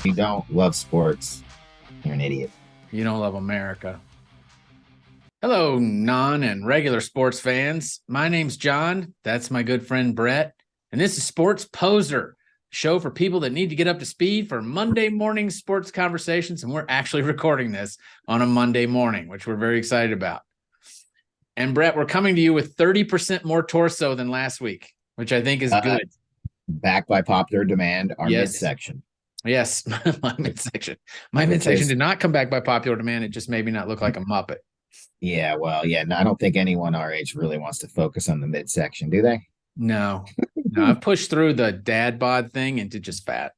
you don't love sports, you're an idiot. You don't love America. Hello, non and regular sports fans. My name's John. That's my good friend Brett. And this is Sports Poser, show for people that need to get up to speed for Monday morning sports conversations. And we're actually recording this on a Monday morning, which we're very excited about. And Brett, we're coming to you with 30% more torso than last week, which I think is good. Backed by popular demand, our Yes. midsection. Yes, my midsection. My midsection did not come back by popular demand. It just made me not look like a Muppet. Yeah, well, yeah, no, I don't think anyone our age really wants to focus on the midsection, do they? No, I've pushed through the dad bod thing into just fat.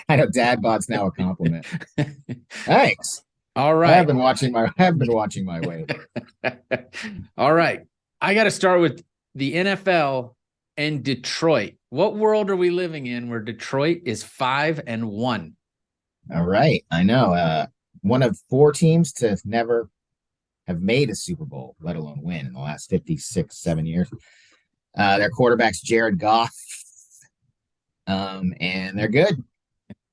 I know dad bod's now a compliment. Thanks. All I right. have been watching my weight. All right. I got to start with the NFL and Detroit. What world are we living in where Detroit is 5-1? All right. I know. One of four teams to never have made a Super Bowl, let alone win in the last 56, 7 years. Their quarterback's Jared Goff. And they're good.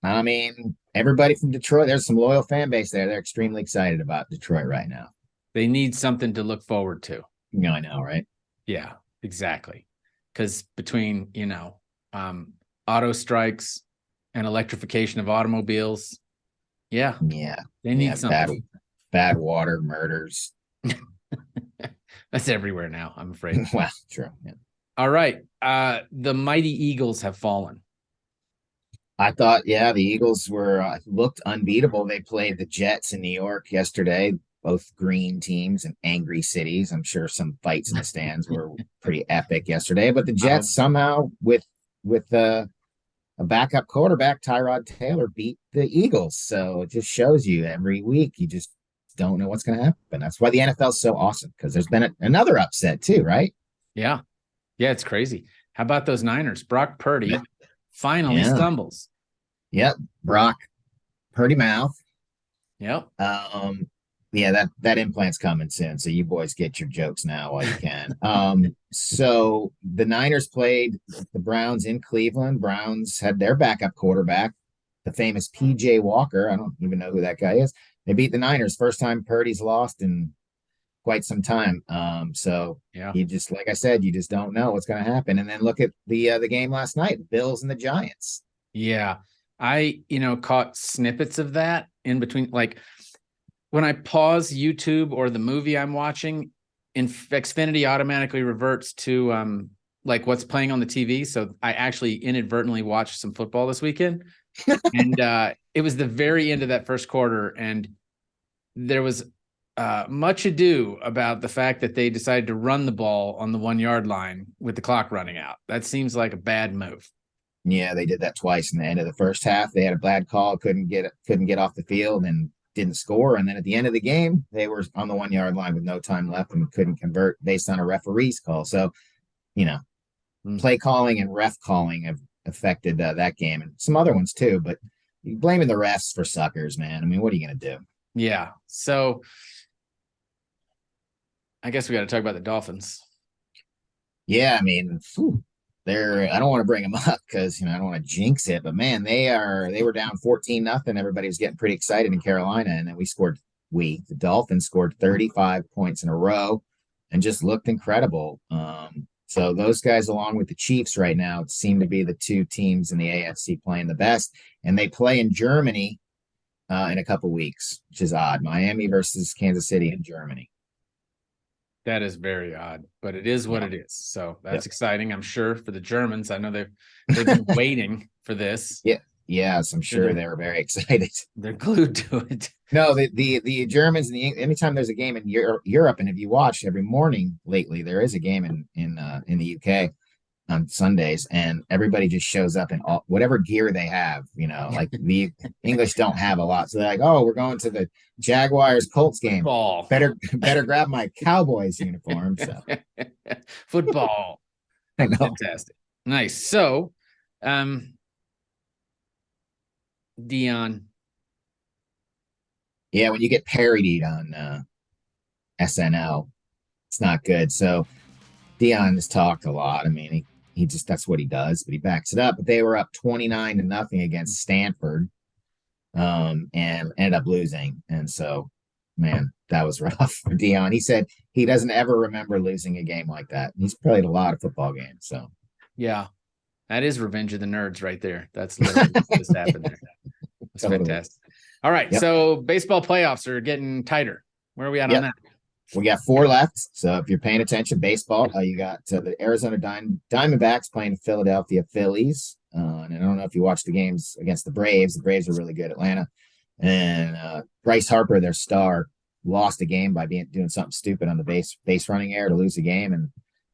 I mean, everybody from Detroit, there's some loyal fan base there. They're extremely excited about Detroit right now. They need something to look forward to. Yeah, I know, right? Yeah, exactly. Because between, auto strikes and electrification of automobiles, Yeah. They need something. Bad water, murders. That's everywhere now, I'm afraid. Well, true. Yeah. All right. The mighty Eagles have fallen. I thought, the Eagles were looked unbeatable. They played the Jets in New York yesterday, both green teams and angry cities. I'm sure some fights in the stands were pretty epic yesterday. But the Jets somehow, with a backup quarterback, Tyrod Taylor, beat the Eagles. So it just shows you every week you just don't know what's going to happen. That's why the NFL is so awesome, because there's been another upset too, right? Yeah, it's crazy. How about those Niners? Brock Purdy finally stumbles. Yep, Brock Purdy mouth. Yep. That implant's coming soon, so you boys get your jokes now while you can. So the Niners played the Browns in Cleveland. Browns had their backup quarterback, the famous PJ Walker. I don't even know who that guy is. They beat the Niners. First time Purdy's lost in quite some time. You just, like I said, you just don't know what's going to happen. And then look at the game last night, Bills and the Giants. Yeah. I, caught snippets of that in between. Like when I pause YouTube or the movie I'm watching, Xfinity automatically reverts to like what's playing on the TV. So I actually inadvertently watched some football this weekend. And it was the very end of that first quarter. And there was much ado about the fact that they decided to run the ball on the 1 yard line with the clock running out. That seems like a bad move. Yeah, they did that twice in the end of the first half. They had a bad call, couldn't get off the field and didn't score. And then at the end of the game, they were on the 1 yard line with no time left and couldn't convert based on a referee's call. So, play calling and ref calling have affected that game and some other ones too. But you're blaming the refs for suckers, man. I mean, what are you going to do? Yeah. So I guess we got to talk about the Dolphins. Yeah, I mean, I don't want to bring them up because I don't want to jinx it, but man, they were down 14-0. Everybody was getting pretty excited in Carolina, and then the Dolphins scored 35 points in a row and just looked incredible. So those guys, along with the Chiefs right now, seem to be the two teams in the AFC playing the best, and they play in Germany in a couple weeks, which is odd. Miami versus Kansas City in Germany. That is very odd, but it is what it is. So that's exciting, I'm sure, for the Germans. I know they've been waiting for this. Yes, I'm sure they were very excited. They're glued to it. No, the Germans, anytime there's a game in Europe, and if you watch every morning lately, there is a game in the UK on Sundays, and everybody just shows up in whatever gear they have. Like the English don't have a lot, so they're like, "Oh, we're going to the Jaguars Colts game. Football. Better grab my Cowboys uniform." So football. I know. Fantastic, nice. So, Dion. Yeah, when you get parodied on SNL, it's not good. So Dion has talked a lot. I mean, that's what he does, but he backs it up. But they were up 29-0 against Stanford, and ended up losing. And so, man, that was rough for Dion. He said he doesn't ever remember losing a game like that. He's played a lot of football games. So, Yeah, that is Revenge of the Nerds right there. That's literally what just happened there. That's totally. fantastic. All right. Yep. So baseball playoffs are getting tighter. Where are we at on Yep. that? We got 4 left. So if you're paying attention, baseball, you got the Arizona Diamondbacks playing Philadelphia Phillies. And I don't know if you watched the games against the Braves. The Braves are really good, Atlanta. And Bryce Harper, their star, lost a game by doing something stupid on the base running error to lose the game. And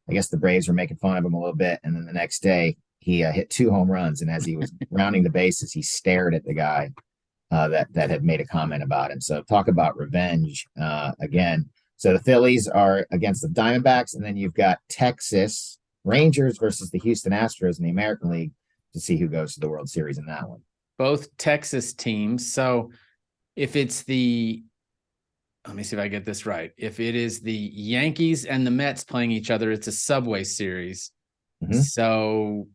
I guess the Braves were making fun of him a little bit. And then the next day, he hit 2 home runs. And as he was rounding the bases, he stared at the guy that had made a comment about him. So talk about revenge again. So the Phillies are against the Diamondbacks, and then you've got Texas Rangers versus the Houston Astros in the American League to see who goes to the World Series in that one. Both Texas teams. So if it's let me see if I get this right. If it is the Yankees and the Mets playing each other, it's a Subway Series. Mm-hmm. So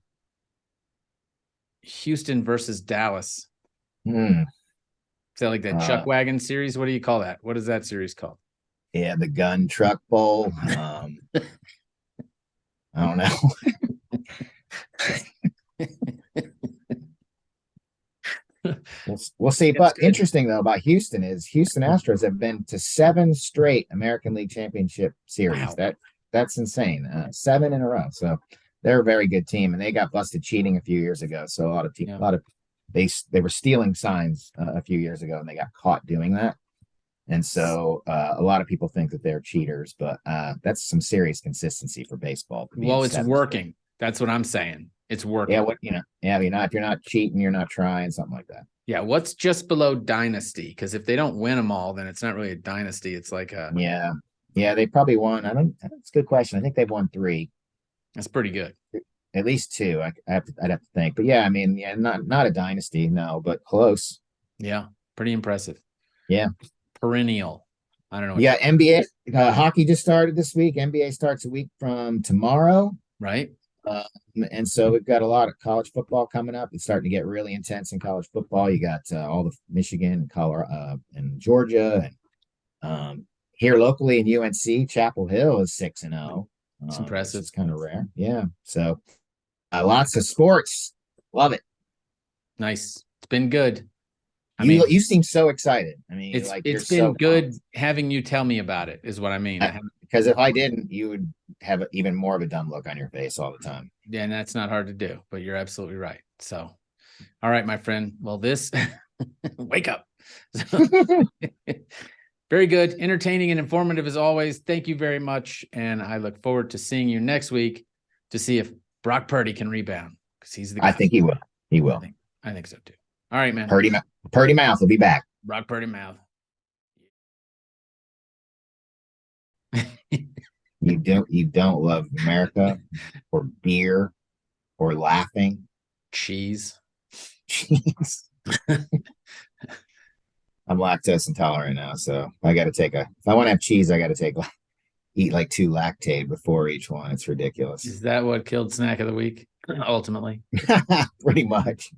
Houston versus Dallas. Is that like that Chuck Wagon series? What do you call that? What is that series called? Yeah, the Gun Truck Bowl. I don't know. We'll see. But interesting though about Houston is Houston Astros have been to 7 straight American League Championship series. Wow. That's insane. 7 in a row. So they're a very good team, and they got busted cheating a few years ago. So they were stealing signs a few years ago, and they got caught doing that. And so a lot of people think that they're cheaters, but that's some serious consistency for baseball. Well, it's working. That's what I'm saying. It's working. Yeah, if you're not cheating, you're not trying, something like that. Yeah, what's just below dynasty? Because if they don't win them all, then it's not really a dynasty. It's like a they probably won. That's a good question. I think they've won 3. That's pretty good. At least 2. I'd have to think. But yeah, not a dynasty, no, but close. Yeah, pretty impressive. Yeah. Perennial. I don't know. Yeah, NBA hockey just started this week. NBA starts a week from tomorrow. Right. And so we've got a lot of college football coming up. It's starting to get really intense in college football. You got all the Michigan and Colorado and Georgia, and here locally in UNC, Chapel Hill is 6-0. It's impressive. It's kind of rare. Yeah. So lots of sports. Love it. Nice. It's been good. You seem so excited. It's been good having you tell me about it, is what I mean. Because if I didn't, you would have even more of a dumb look on your face all the time. Yeah, and that's not hard to do, but you're absolutely right. So, all right, my friend. Well, wake up. Very good, entertaining and informative as always. Thank you very much, and I look forward to seeing you next week to see if Brock Purdy can rebound, because he's the guy. I think he will. He will. I think so too. All right, man. Purdy Mouth will be back. Brock Purdy Mouth. You don't love America or beer or laughing. Cheese. I'm lactose intolerant now, so if I want to have cheese, I got to eat like 2 Lactaid before each one. It's ridiculous. Is that what killed snack of the week? Ultimately. Pretty much.